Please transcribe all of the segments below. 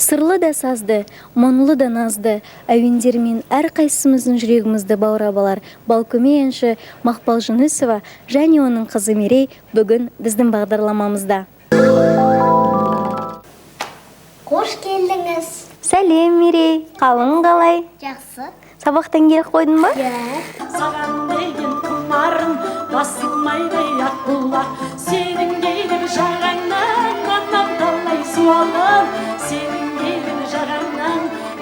Сырлы да сазды, мұңлы да назды, әуендермен әрқайсымыздың жүрегімізді баурап алар балкөме әнші Мақпал Жүнісова және оның қызы Мерей бүгін біздің бағдарламамызда. Қош келдіңіз. Сәлем, Мерей. Қалың қалай? Жақсы. Сабақтан келіп қойдың ба? Саған деген құмарым басылмайды ақбұлақ. Сенің келіп жағаңнан анам талай суалым. Сенің келіп жағаңнан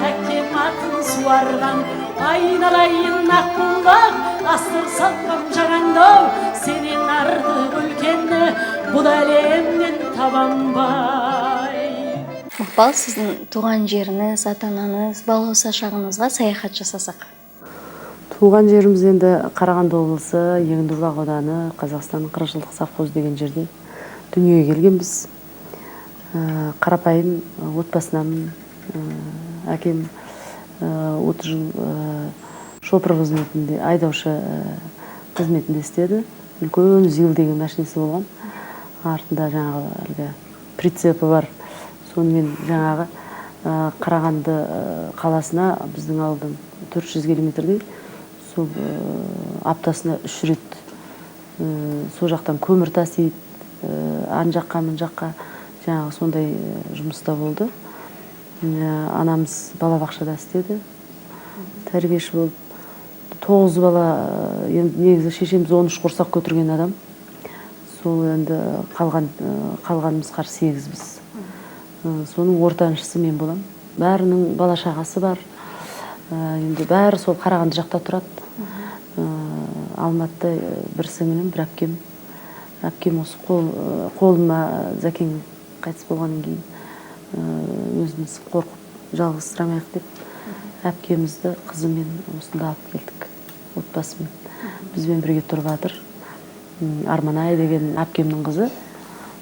әкем атын суарған. Айналайын ақбұлақ, асыр салқам жағаңдау. Сенен артық үлкенді бұл әлемнен табанбай. Мақпал, сіздің туған жеріңіз, ата-анаңыз, балауса шағыңызға саяхат жасасақ? Туған жеріміз енді Қарағанды облысы, Егіндібұлақ ауданы, Қазақстанның 40 жылдық совхозы деген жерде дүниеге келгенбіз. Қарапайым отбасынамын. Әкем 30 жыл шопыр қызметінде, айдаушы қызметінде істеді. Үлкен ЗИЛ деген машинесі болған. Артында жаңағы прицепі бар. Сонымен жаңағы Қарағанды қаласына біздің ауылдан 400 километрдей, сол аптасына 3 рет сол жақтан көмір тасиды, ан жаққа, мын жаққа жаңағы сондай жұмыста болды. Анамыз балабақшада істеді, тәрбиеші болып. 9 бала, негізі шешеміз 13 құрсақ көтерген адам. Сол енді қалғанымыз 8 біз. Соның ортаншысы мен болам. Бәрінің бала шағасы бар. Енді бәрі сол Қарағанды жақта тұрады. Алматыда бір сіңілім, бір әпкем. Әпкем осы қолыма Зәкең қайтыс болғаннан кейін өзіміз қорқып жалғызсырамайық деп әпкемізді қызымен осында алып келдік, отбасымен. Бізбен бірге тұрып жатыр. Арманай деген әпкемнің қызы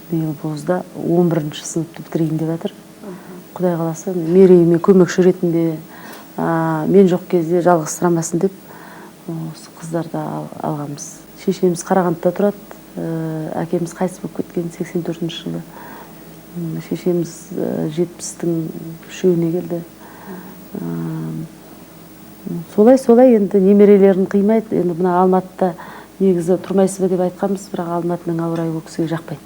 биыл Бозда 11-ші сыныпты бітірейін деп жатыр. Құдай қаласа, Мерейіме көмекші ретінде, мен жоқ кезде жалғызсырамасын деп осы қыздарды алғанбыз. Шешеміз Қарағандыда тұрады, әкеміз қайтыс болып кеткен 84-ші жылы. Шешеміз 70-тің үшеуіне келді. Солай енді немерелерін қимайды. Енді мына Алматыда негізі тұрмайсыз ба деп айтқанбыз, бірақ Алматының ауа райы ол кісіге жақпайды.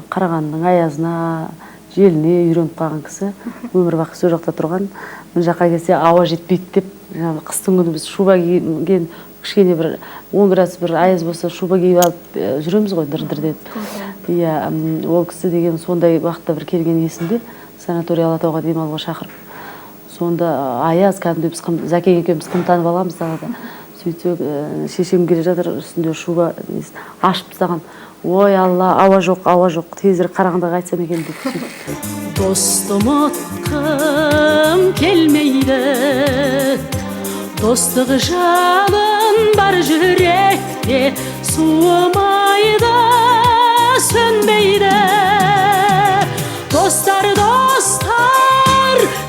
Қарағандының аязына, желіне үйреніп қалған кісі, өмір бақи сол жақта тұрған. Мына жаққа келсе ауа жетпейді деп, қыстың күні біз шуба киген, кішкене бір 10 градус бір аяз болса шуба киіп алып жүреміз ғой, дір-дір деп. Иә, ол кісі деген сондай уақытта бір келген есімде, санаторий Алатауға демалуға шақырып. Сонда аяз кәдімгі біз Зәкең екеуміз қымтанып аламыз далада. Сөйтсек, шешем келе жатыр, үстінде шуба ашып тастаған. Ой, Алла, ауа жоқ, тезірек Қарағандыға қайтсам екен деп. Достым ұтқым келмейді, достық жалын бар жүректе, суымайды, сөнбейді. Достар,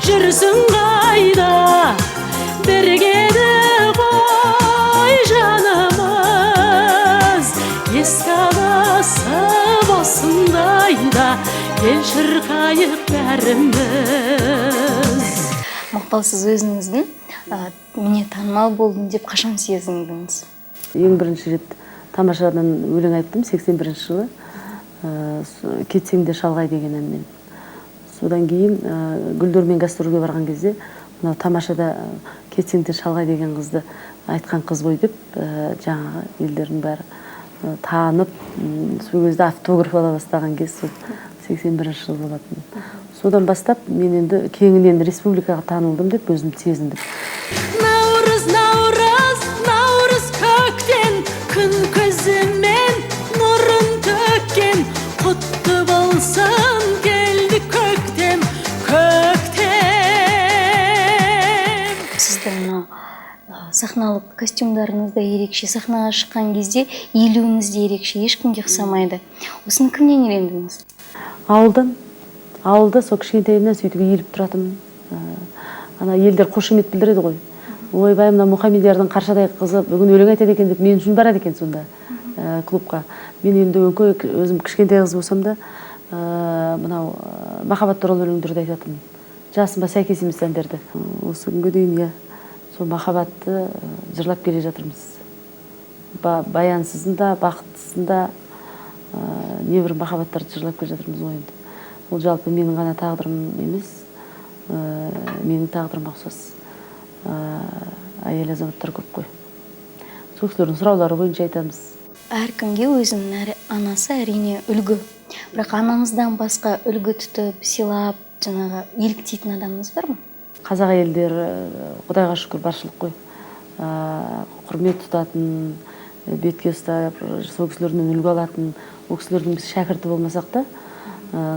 жүрсің қайда, біргеді ғой жанымыз. Ескі алысып осындайда, ел шырқайық бәріміз. Мақпал, сіз өзіңіздің міне танымал болдым деп қашан сезіндіңіз? Ең бірінші рет тамашадан өлең айттым 81-ші жылы. Кетсең де шалғай деген әнмен. Содан кейін Гүлдермен гастрольге барған кезде, мынау тамашада кетсең де шалғай деген қызды айтқан қыз ғой деп, жаңағы елдердің бәрі танып, сол кезде автограф ала бастаған кез 81-ші жыл болатын. Содан бастап мен енді кеңінен республикаға танылдым деп өзімді сезіндім. Наурыз көктен, күн көзімен нұрын төккен, құтты болсын келді көктем. Сіздің сахналық костюмдарыңыз да ерекше, сахнаға шыққан кезде иілуіңіз де ерекше, ешкімге ұқсамайды. Осыны кімнен үйрендіңіз? Ауылда сол кішкентайымнан сөйтіп иіліп тұратынмын. Ана елдер қошемет білдіреді ғой. Ойбай, мына Мұхамедиярдың Қаршадай қызы бүгін өлең айтады екен деп мен үшін барады екен сонда клубқа. Мен енді өзім кішкентай қыз болсам да, мынау махаббат туралы өлеңдерді айтатынмын. Жасыма сәйкес емес әндерді. Осы күнге дейін сол махаббатты жырлап келе жатырмыз. Баянсызын да, бақыттысын да небір махаббаттарды жырлап келе жатырмыз ғой енді. Ол жалпы менің ғана тағдырым емес, менің тағдырыма ұқсас әйел азаматтар көп қой. Сол кісілердің сұраулары бойынша айтамыз. Әркімге өзінің анасы әрине үлгі. Бірақ анаңыздан басқа үлгі тұтып, сыйлап, жаңағы еліктейтін адамыңыз бар ма? Қазақ әйелдері Құдайға шүкір баршылық қой. Құрмет тұтатын, бетке ұстап, сол кісілерден үлгі алатын, ол кісілердің біз шәкірті болмасақ та,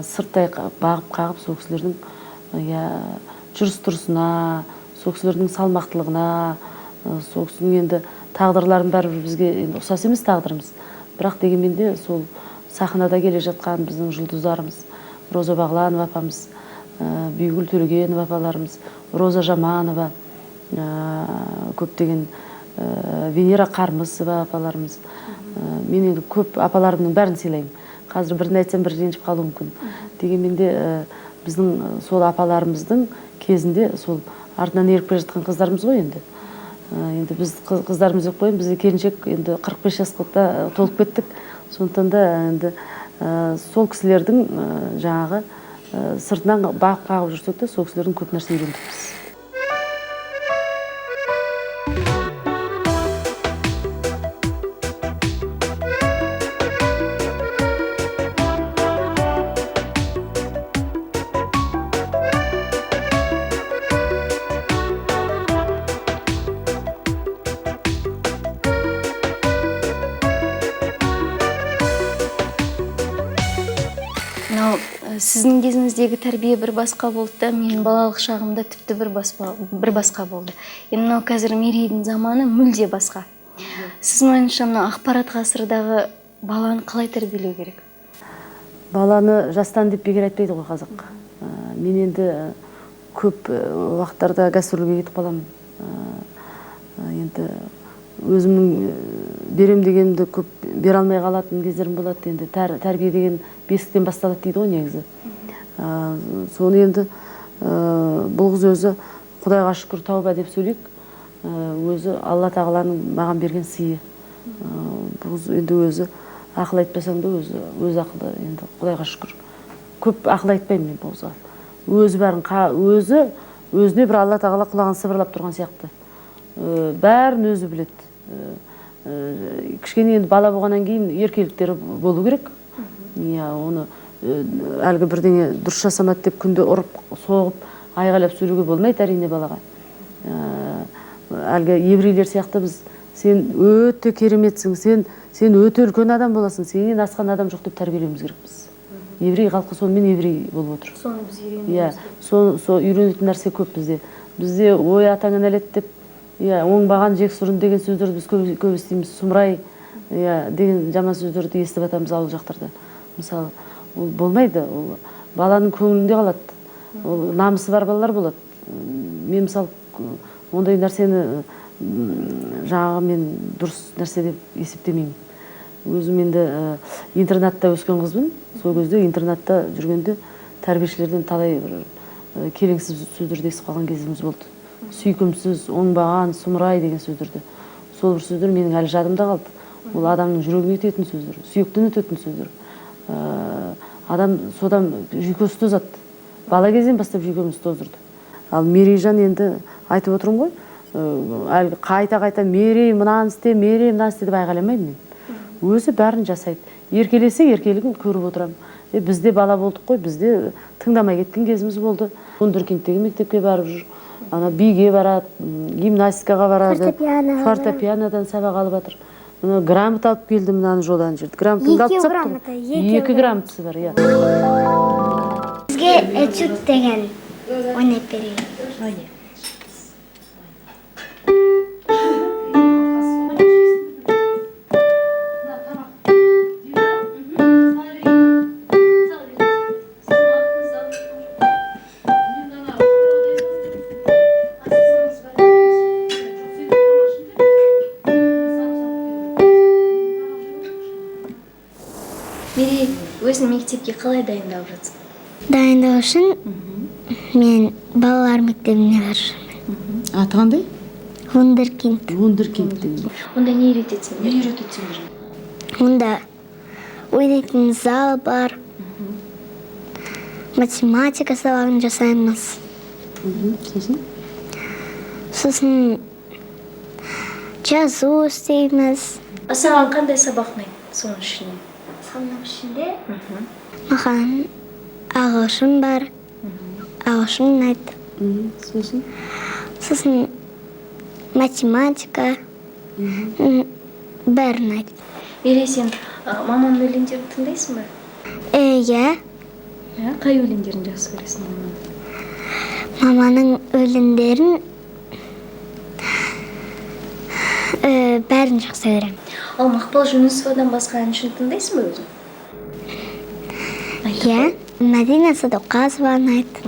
сырттай бағып-қағып сол кісілердің жүріс-тұрысына, сол кісілердің салмақтылығына, сол кісінің енді тағдырларын бәрібір бізге ұқсас емес тағдырымыз. Бірақ дегенмен де сол сахнада келе жатқан біздің жұлдыздарымыз, Роза Бағланова апамыз, Бүйгүл Төлегенова апаларымыз, Роза Жаманова, көптеген Венера Қармысова апаларымыз. Мен енді көп апаларымның бәрін сыйлаймын. Қазір бірін айтсам бір ренжіп қалуы мүмкін. Дегенмен де біздің сол апаларымыздың кезінде сол артынан еріп келе жатқан қыздарымыз ғой енді. Енді біз қыздарымыз деп қойын, бізде келіншек енді 45 жасқа толып кеттік. Сондықтан да енді сол кісілердің жаңағы сыртынан бағып қағып жүрсек те, сол кісілердің көп нәрсе үйрендікпіз. Сіздің кезіңіздегі тәрбие бір басқа болды да, менің балалық шағымда тіпті бір басқа болды. Енді мынау қазір Мерейдің заманы мүлде басқа. Сіздің ойыңызша мына ақпарат ғасырдағы баланы қалай тәрбиелеу керек? Баланы жастан деп бекер айтпайды ғой қазақ. Мен енді көп уақыттарда гастрольге кетіп қаламын. Енді өзімнің берем дегенімді көп бере алмай қалатын кездерім болады. Енді тәрбие деген бесіктен басталады дейді ғой негізі. Соны енді бұл қыз өзі Құдайға шүкір тәуба деп сөйлейік. Өзі Алла тағаланың маған берген сыйы. Бұл қыз енді өзі ақыл айтпасаң да өзі ақылы, енді Құдайға шүкір. Көп ақыл айтпаймын мен бұл қызға. Өзі бәрін өзіне бір Алла тағала құлағын сыбырлап тұрған сияқты. Бәрін өзі біледі. Кішкене енді бала болғаннан кейін еркеліктері болу керек. Оны әлгі бірдеңе дұрыс жасамады деп күнде ұрып, соғып, айғайлап сөйлеуге болмайды әрине балаға. Әлгі еврейлер сияқты біз сен өте кереметсің, сен өте үлкен адам боласың, сенен асқан адам жоқ деп тәрбиелеуіміз керекпіз. Еврей халқы сонымен еврей болып отыр. Соны біз үйренеміз. Сол үйренетін нәрсе көп бізде. Бізде ой атаңа нәлет деп, оңбаған жексұрын деген сөздерді біз көп естиміз. Сұмырай деген жаман сөздерді естіп атамыз ауыл жақтарда. Мысалы, ол болмайды, ол баланың көңілінде қалады. Ол намысы бар балалар болады. Мен мысалы ондай нәрсені жаңағы мен дұрыс нәрсе деп есептемеймін. Өзім енді интернатта өскен қызбын. Сол кезде интернатта жүргенде тәрбиешілерден талай келеңсіз сөздерді естіп қалған кезіміз болды. Сүйкімсіз, оңбаған, сұмырай деген сөздерді. Сол бір сөздер менің әлі жадымда қалды. Ол адамның жүрегіне өтетін сөздер, сүйектен өтетін сөздер. Адам содан жүйкесі тозады. Бала кезден бастап жүйкеміз тоздырды. Ал Мерейжан енді айтып отырмын ғой, әлгі қайта Мерей мынаны істе, Мерей мынаны істе деп айғайламаймын мен. Өзі бәрін жасайды. Еркелесе еркелігін көріп отырамын. Бізде бала болдық қой, бізде тыңдамай кеткен кезіміз болды. Ондыркенттегі мектепке барып жүр. Биге барады, гимнастикаға барады, фортепианодан сабақ алып жатыр. Грамота алып келді мынаны жолдан жерді. Екі грамотасы бар, иә. Бізге этюд деген ойнап берейін. Мектепке қалай дайындалып жатсың? Дайындау үшін мен балалар мектебіне барамын. Аты қандай? Вундеркинд. Вундеркинд. Онда не үйретесің? Не үйретесіңдер? Онда ойнайтын зал бар. Математика сабағын жасаймыз. Сосын? Сосын жазу істейміз. Саған қандай сабақ ұнайды соның ішінен? Соның ішінде маған ағылшын бар. Ағылшын ұнайды. Сосын? Сосын математика бәрі ұнайды. Мерей, сен маманың өлеңдерін тыңдайсың ба? Иә, Қай өлеңдерін жақсы көресің? маманың өлеңдерін бәрін жақсы көремін. Ал Мақпал Жүнісовадан басқа әншіні тыңдайсың ба өзің? Иә, Мәдина Садуақасова ұнайды.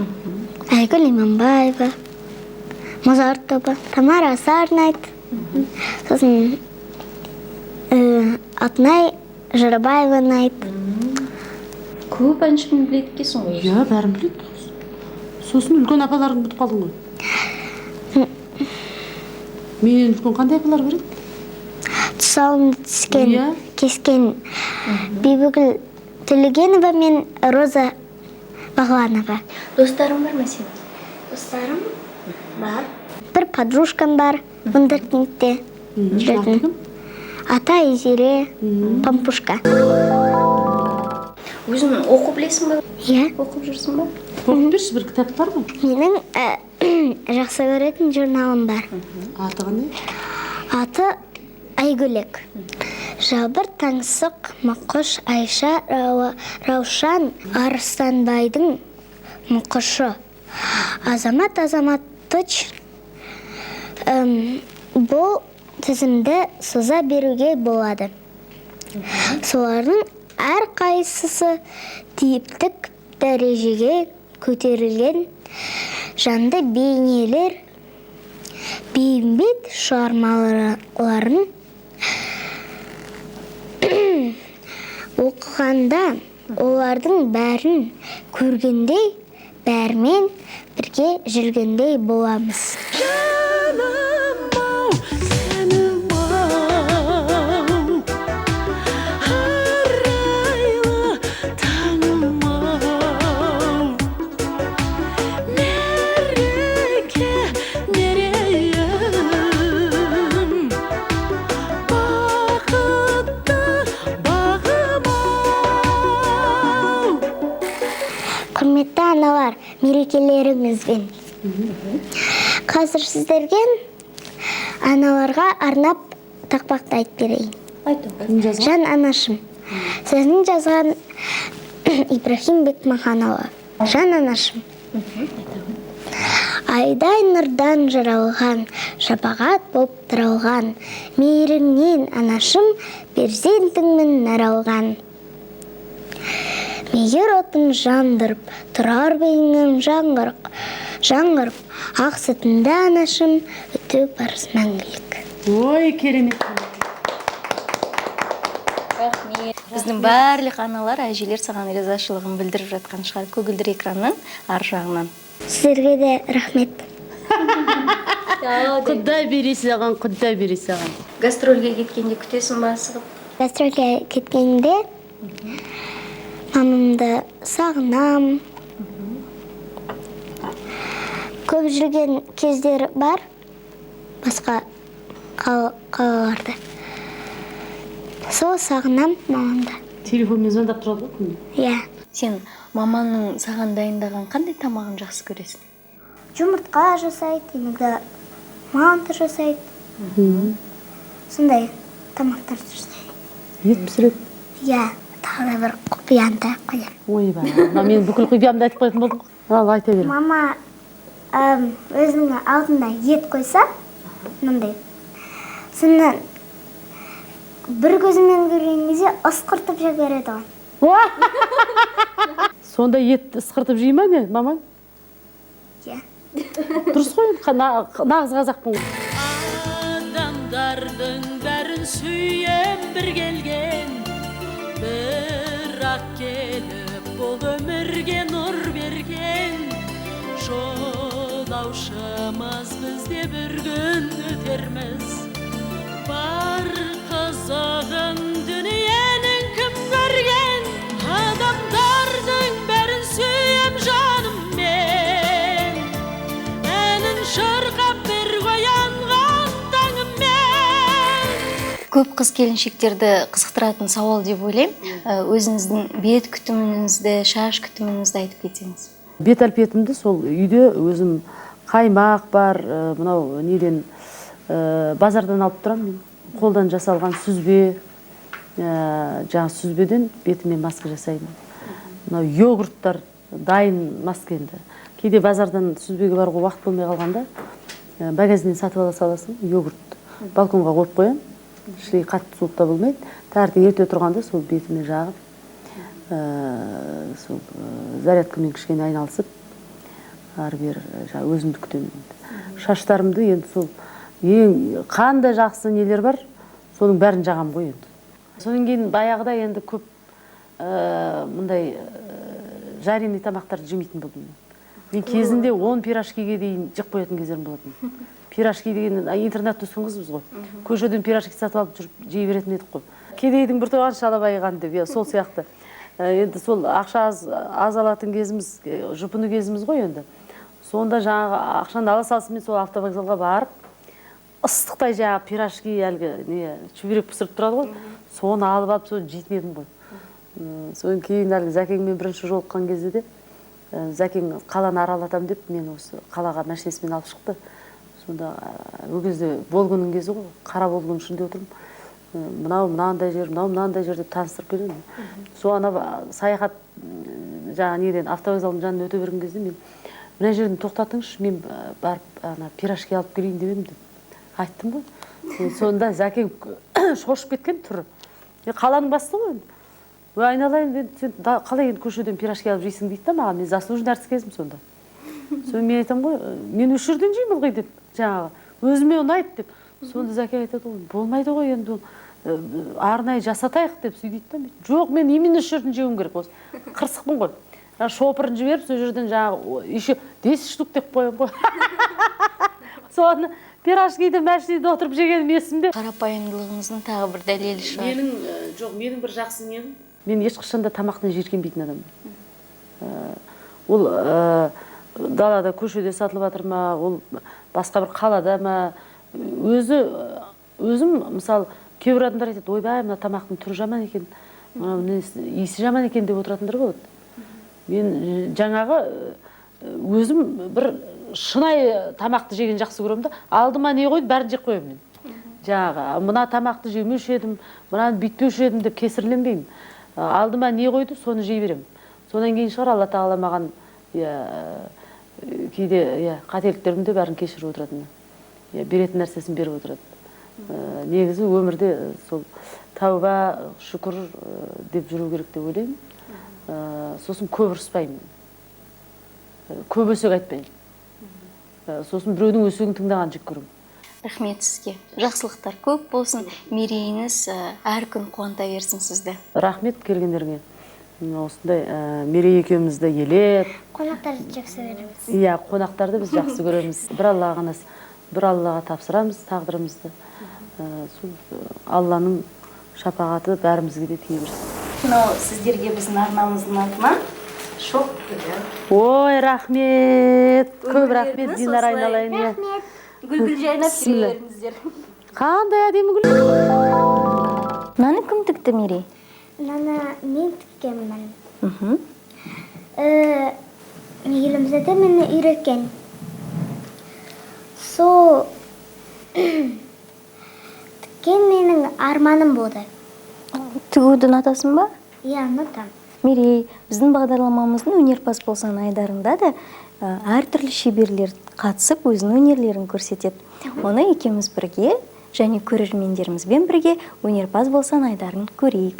Айгүл Иманбаева, Музарт тобы, Тамара Асар ұнайды. Сосын Алтынай Жырабаева ұнайды. Көп әншіні біледі екенсің ғой? Иә, бәрін біледі. Сосын үлкен апаларың бұтып қалдың ғой. Менен үлкен қандай апалар бар еді? Тұсауын түскен, Иә. кескен Бибігүл Төлегенова мен Роза Бағланова. Достарың бар ма сенің? Достарым бар. Бір подружкам бар, Вундеркиндте жүретін. Ата Изере, Пампушка. Өзің оқу білесің ба? Иә, Оқып жүрсің ба? Оқып берші, бір кітап бар ма? менің жақсы көретін журналым бар. Аты қандай? Аты Айгүлек. Жалбыр таңсық мұқыш Айша Раушан Арыстанбайдың мұқышы. Азамат Азаматтыч бұл тізімді соза беруге болады. Солардың әр қайсысы типтік дәрежеге көтерілген жанды бейнелер, бейімбет шығармаларын оқығанда олардың бәрін көргендей, бәрімен бірге жүргендей боламыз. Жаным-ау, сенім-ау, арайлы таңым-ау, нереке, нерейім, бақытты бағым-ау. Құрметті аналар, мерекелеріңізбен. Қазір сіздерге аналарға арнап тақпақты айтып берейін. Жан анашым. Сіздің жазған Ибрахим Бекмаханова. Жан анашым. Айдай нұрдан жаралған, шапағат боп тұралған, мейіріңнен анашым, перзентіңмін наралған. Мейір отын жандырып, тұрар бейіңім жаңғырып, ақ сүтінде анашым, өту барыс мәңгілік. Ой, керемет. Біздің барлық аналар, әжелер саған ризашылығын білдіріп жатқан шығар көгілдір экранның ар жағынан. Сіздерге де рахмет. Құдай бере саған, құдай бере саған. Гастрольге кеткенде күтесің ба асығып? Гастрольге кеткенде мамамды сағынам. Көп жүрген кездер бар, басқа қалаларда. Сол сағынам мамамды. Телефонмен звондап тұрады ғой күнде. Иә. Сен маманың саған дайындаған қандай тамағын жақсы көресің? Жұмыртқа жасайды, иногда манты жасайды. Сондай тамақтар жасайды. Ет пісіреді. Иә, тағы да бір құпиямды қоямын. Ойбай, мен бүкіл құпиямды айтып қоятын болдым. Ал, айта бер. Мама өзінің алдында ет қойса, мындай. Сонан бір көзімен көрген кезде ысқыртып жібереді ғой. Сонда ет ысқыртып жей ма не, мамаң? Иә. Дұрыс қой, нағыз қазақпын. Адамдардың бәрін сүйем бір келген, бірақ келіп жол өмірге нұр берген жолаушымыз біз де бір күн өтерміз. Бар қызығын дүниенің кім көрген, адамдардың бәрін сүйем жаныммен, әнін шырқап бір қоянған таңыммен. Көп қыз келіншектерді қызықтыратын сауал деп ойлаймын. Өзіңіздің бет күтіміңізді, шаш күтіміңізді айтып кетсеңіз. Бет әлпетімді сол үйде өзім қаймақ бар, мынау неден базардан алып тұрам мен. Қолдан жасалған сүзбе, жаңа сүзбеден бетіме маска жасаймын. Мынау йогурттар дайын маска енді. Кейде базардан сүзбеге баруға уақыт болмай қалғанда магазиннен сатып ала саласың, йогурт. Балконға қойып қоямын. Іштей қатты суықта болмайды. Таңертең ерте тұрғанда сол бетіме жағып, сол зарядкамен кішкене айналысып, ары-бері өзімді күтемін. Шаштарымды енді сол ең қандай жақсы нелер бар, соның бәрін жағам ғой енді. Содан кейін баяғыда енді көп мұндай жареный тамақтарды жемейтін болдым. Мен кезінде 10 пирожкиге дейін жеп қоятын кездерім болатын. Пирожки деген интернетте өскен қызбыз ғой. Көшеден пирожки сатып алып жүріп жей беретін едік қой. Кедейдің бір туған шала байыған деп, сол сияқты. Енді сол ақша аз алатын кезіміз, жұпыны кезіміз ғой енді. Сонда жаңағы ақшаны ала салсымен сол автовокзалға барып, ыстықтай жаңағы пирожки әлгі чүберек пісіріп тұрады ғой. Соны алып алып соны жейтін едім ғой. Содан кейін әлгі Зәкеңмен бірінші жолыққан кезде де Зәкең қаланы аралатам деп мен осы қалаға машинасымен алып шықты. Сонда ол кезде Волганың кезі ғой, қара Волганың ішінде отырмын. Мынандай жер, мынандай жер деп таныстырып келемін. Сол ана саяхат жаңа неден автовокзалдың жанынан өте берген кезде мен мына жерден тоқтатыңызшы, мен барып ана пирожки алып келейін деп едім деп айттым ғой. Сонда Зәкең шошып кеткен түрі. Қаланың бастығы ғой. Айналайын, сен қалай енді көшеден пирожки алып жейсің дейді да маған, мен заслуженный артист кезім сонда. Соны мен айтам ғой, мен осы жерден жеймін ылғи деп, жаңағы өзіме ұнайды деп. Сонда Зәкең айтады ғой, болмайды ғой енді, арнайы жасатайық деп сөйдейді да. Жоқ, мен именно осы жерден жеуім керек, осы қырсықпын ғой. Шопырын жіберіп, сол жерден жаңағы еще 10 штук деп қоям ғой. Соны пирожкиді машинада отырып жегенім есімде. Қарапайымдылығыңыздың тағы бір дәлелі шығар. Менің бір жақсы нем. Мен ешқашанда тамақтан жиіркенбейтін адаммын. Ол далада көшеде сатылып жатыр ма, ол басқа бір қалада ма, өзім мысалы кейбір адамдар айтады, ойбай, мына тамақтың түрі жаман екен, иісі жаман екен деп отыратындар болады. Мен жаңағы өзім бір шынайы тамақты жеген жақсы көремін да, алдыма не қойды, бәрін жеп қоямын мен. Жаңағы мына тамақты жемеуші едім, мынаны бүйтпеуші едім деп кесірленбеймін. Алдыма не қойды, соны жей беремін. Содан кейін шығар Алла тағала маған кейде қателіктерімді бәрін кешіріп отыратын. Беретін нәрсесін беріп отырады. Негізі өмірде сол тәуба, шүкір деп жүру керек деп ойлаймын. Сосын көп ұрыспаймын. Көп өсек айтпаймын. Сосын біреудің өсегін тыңдаған жек көремін. Рахмет сізге. Жақсылықтар көп болсын, мерейіңіз әр күн қуанта берсін сізді. Рахмет келгендерге. Осындай мерей екеумізді елеп. Қонақтарды жақсы көреміз. Иә, қонақтарды біз жақсы көреміз. Бір Аллаға тапсырамыз тағдырымызды. Алланың шапағаты бәрімізге де тие берсін. Мынау сіздерге біздің арнамыздың атынан шоқ. Ой, рахмет. Көп рахмет, Динар айналайын. Рахмет. Гүл жайнап жүре беріңіздер. Қандай әдемі гүл. Мынаны кім тікті, Мерей? Мынаны мен тіккенмін. Елімізде де мені үйреткен. Сол тіккен менің арманым болды. Тігуді ұнатасың ба? Иә, ұнатам. Мерей, біздің бағдарламамыздың өнерпаз болсан айдарында да әртүрлі шеберлер қатысып өзінің өнерлерін көрсетеді. Оны екеуміз бірге және көрермендерімізбен бірге өнерпаз болсан айдарын көрейік.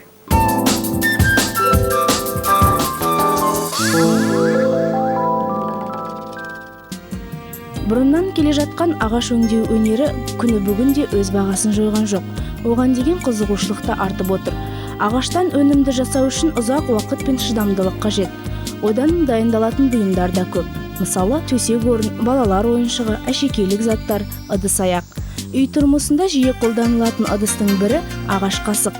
Бұрыннан келе жатқан ағаш өңдеу өнері күні бүгінде өз бағасын жойған жоқ. Оған деген қызығушылық та артып отыр. Ағаштан өнімді жасау үшін ұзақ уақыт пен шыдамдылық қажет. Одан дайындалатын бұйымдар да көп. Мысалы, төсек орын, балалар ойыншығы, әшекейлік заттар, ыдыс-аяқ. Үй тұрмысында жиі қолданылатын ыдыстың бірі ағаш қасық.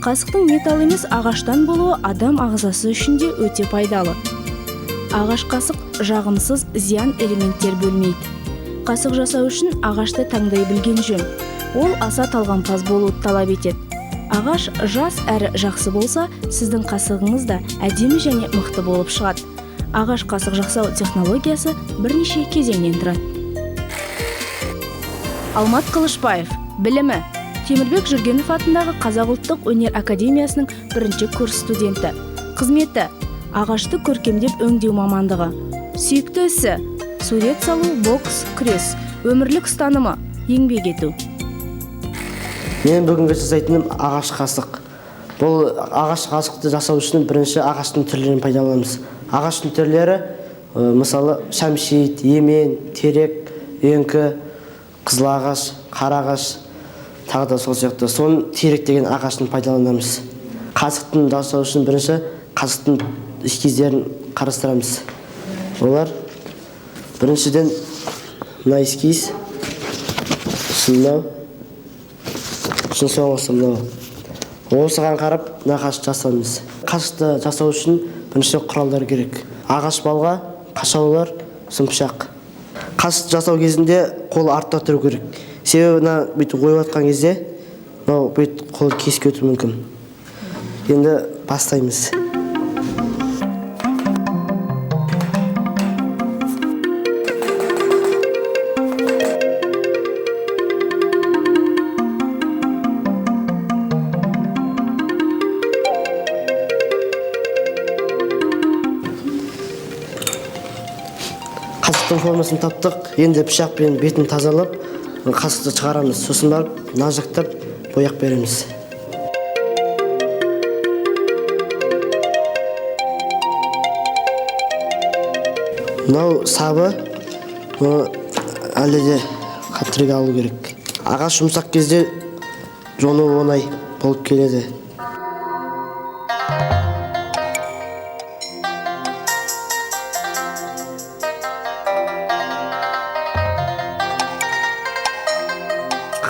Қасықтың металл емес ағаштан болуы адам ағзасы үшін де өте пайдалы. Ағаш қасық жағымсыз зиян элементтер бөлмейді. Қасық жасау үшін ағашты таңдай білген жөн. Ол аса талғампаз болуды талап етеді. Ағаш жас әрі жақсы болса, сіздің қасығыңыз да әдемі және мықты болып шығады. Ағаш қасық жасау технологиясы бірнеше кезеңнен тұрады. Алмат Қылышбаев, білімі: Темірбек Жүргенов атындағы Қазақ ұлттық өнер академиясының 1-ші курс студенті. Қызметі: ағашты көркемдеп өңдеу мамандығы. Сүйікті ісі: сурет салу, бокс, күрес. Өмірлік ұстанымы: еңбек ету. Мен бүгінгі жасайтыным ағаш қасық. Бұл ағаш қасықты жасау үшін бірінші ағаштың түрлерін пайдаланамыз. Ағаштың түрлері мысалы шәмшит, емен, терек, үйеңкі, қызыл ағаш, қара ағаш, тағы да сол сияқты. Соның терек деген ағаштың пайдаланамыз. Қасықтың жасау үшін бірінші қасықтың эскиздерін қарастырамыз. Олар біріншіден мына эскиз, мынау, соңғысы мынау. Осыған қарап мына қасық жасаймыз. Қасықты жасау үшін бірінші құралдар керек. Ағаш балға, қашаулар, пышақ. Қасық жасау кезінде қол артта тұру керек. Себебі мына бүйтіп ойып жатқан кезде мынау бүйтіп қол кесіп кетуі мүмкін. Енді бастаймыз. Қасықтың формасын таптық. Енді пышақпен бетін тазалап, қасықты шығарамыз. Сосын барып, наждақтап, бояқ береміз. Мынау сабы, әлі де қаттырға алу керек. Ағаш жұмсақ кезде жону оңай болып келеді.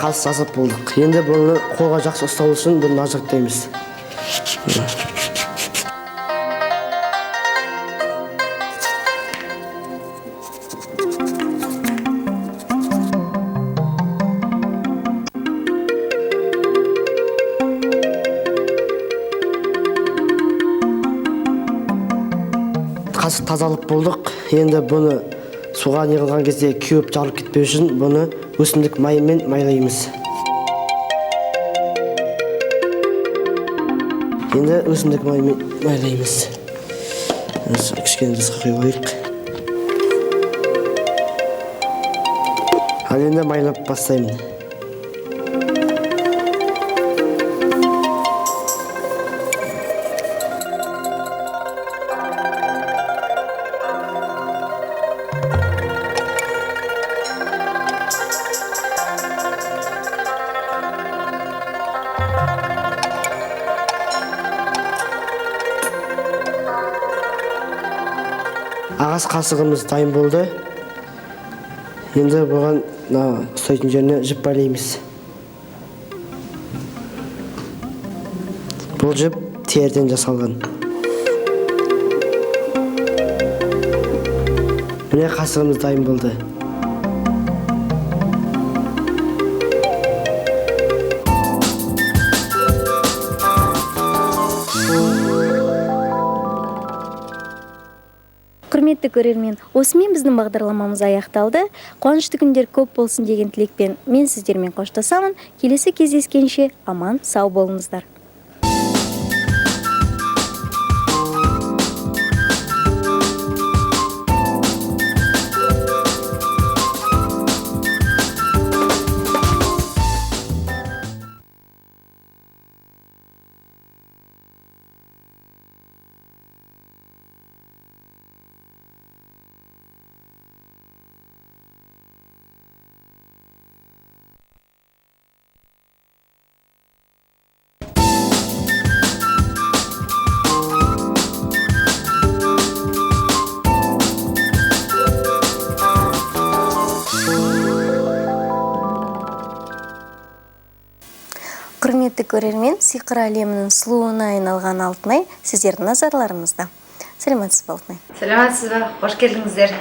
Қасық жасап болдық. Енді бұны қолға жақсы ұстау үшін бұны наждақтаймыз. Қасық тазалық болдық. Енді бұны суға неғылған кезде кеуіп жарылып кетпеу үшін бұны өсімдік майымен майлаймыз. Енді өсімдік майымен майлаймыз. Кішкене дысқа құйып. Ал енді майлап бастаймын. Ағаш қасығымыз дайын болды. Енді бұған ұстайтын жеріне жіп байлаймыз. Бұл жіп теріден жасалған. Міне қасығымыз дайын болды. Құрметті көрермен, осымен біздің бағдарламамыз аяқталды. Қуанышты күндер көп болсын деген тілекпен мен сіздермен қоштасамын. Келесі кездескенше аман, сау болыңыздар. құрметті көрермен, сиқыр әлемінің сұлуына айналған Алтынай сіздердің назарларыңызда. Сәлеметсіз бе, Алтынай? Сәлеметсіз бе, қош келдіңіздер.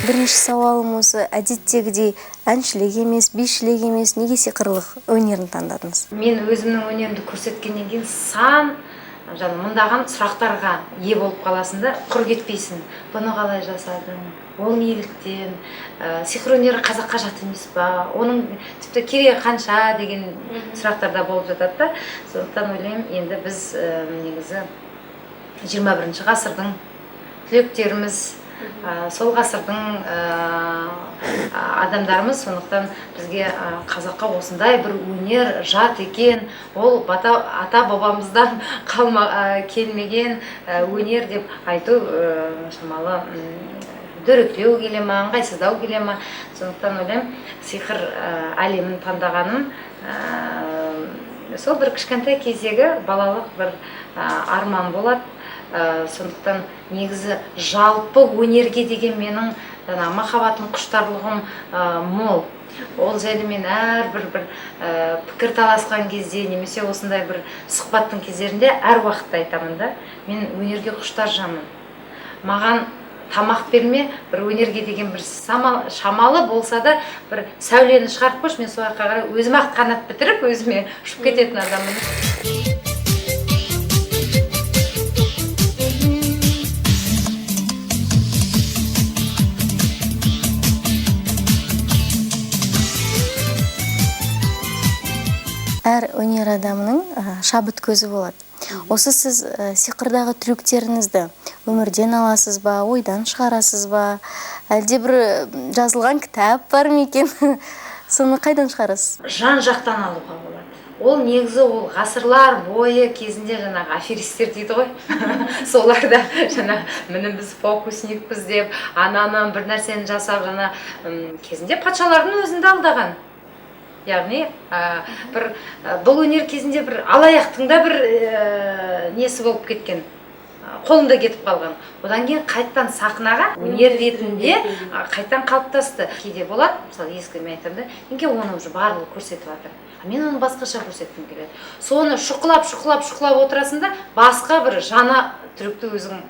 Бірінші сауалымыз әдеттегідей әншілік емес, бишілік емес, неге сиқырлық өнерін таңдадыңыз? Мен өзімнің өнерімді көрсеткеннен кейін сан мыңдаған сұрақтарға ие болып қаласың да, құр кетпейсің. Бұны қалай жасадың? Ол неліктен? Сиқыр өнері қазаққа жат емес па? Оның тіпті керегі қанша деген сұрақтарда болып жатады да. Сондықтан ойлаймын, енді біз негізі 21 ғасырдың түлектеріміз, сол ғасырдың адамдарымыз, сондықтан бізге қазаққа осындай бір өнер жат екен, ол ата бабамыздан келмеген өнер деп айту шамалы дөрекілеу келе ма, ыңғайсыздау келе ма. Сондықтан ойлаймын, сиқыр әлемін таңдағаным сол бір кішкентай кездегі балалық бір арман болады. Сондықтан негізі жалпы өнерге деген менің махаббатым, құштарлығым мол. Ол жайлы мен әрбір пікір таласқан кезде, немесе осындай бір сұхбаттың кездерінде әр уақытта айтамын да, мен өнерге құштар жанмын. Маған тамақ берме, бір өнерге деген бір шамалы болса да бір сәулені шығарып қойшы, мен сол жаққа қарай өзім-ақ қанат бітіріп, өзіме ұшып кететін адаммын. Әр өнер адамының шабыт көзі болады. Осы сіз сиқырдағы трюктеріңізді өмірден аласыз ба, ойдан шығарасыз ба, әлде бір жазылған кітап бар ма екен? Соны қайдан шығарасыз? Жан жақтан алуға болады. Ол негізі ол ғасырлар бойы кезінде жаңағы аферистер дейді ғой. Соларда міне біз фокусникпіз деп, ананан бір нәрсені жасап, кезінде патшалардың өзінде алдаған. Яғни, бұл өнер кезінде бір алаяқтың да бір несі болып кеткен, қолында кетіп қалған. Одан кейін қайттан сахнаға өнер ретінде қайттан қалыптасты. Кейде болады, мысалы ескіме айтамын да, неге оны уже барлығы көрсетіп жатыр. Мен оны басқаша көрсеткім келеді. Соны шұқылап отырасың да, басқа бір жана трюкті өзің